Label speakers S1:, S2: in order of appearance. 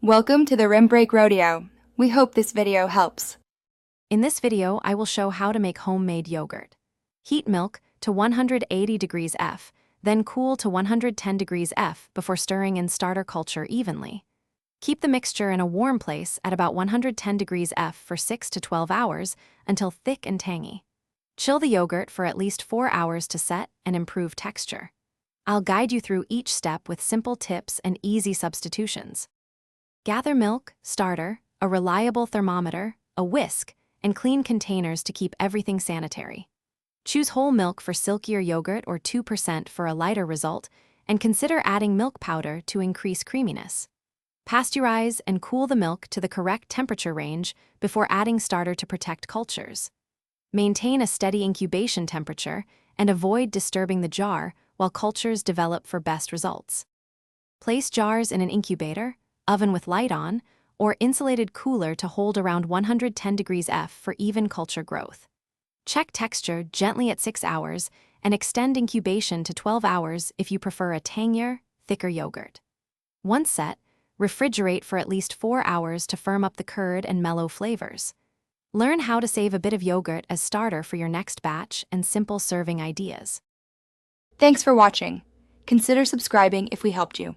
S1: Welcome to the Rim Break Rodeo. We hope this video helps.
S2: In this video, I will show how to make homemade yogurt. Heat milk to 180 degrees F, then cool to 110 degrees F before stirring in starter culture evenly. Keep the mixture in a warm place at about 110 degrees F for 6 to 12 hours until thick and tangy. Chill the yogurt for at least 4 hours to set and improve texture. I'll guide you through each step with simple tips and easy substitutions. Gather milk, starter, a reliable thermometer, a whisk, and clean containers to keep everything sanitary. Choose whole milk for silkier yogurt or 2% for a lighter result, and consider adding milk powder to increase creaminess. Pasteurize and cool the milk to the correct temperature range before adding starter to protect cultures. Maintain a steady incubation temperature and avoid disturbing the jar while cultures develop for best results. Place jars in an incubator, oven with light on, or insulated cooler to hold around 110 degrees F for even culture growth. Check texture gently at 6 hours and extend incubation to 12 hours if you prefer a tangier, thicker yogurt. Once set, refrigerate for at least 4 hours to firm up the curd and mellow flavors. Learn how to save a bit of yogurt as starter for your next batch and simple serving ideas.
S1: Thanks for watching. Consider subscribing if we helped you.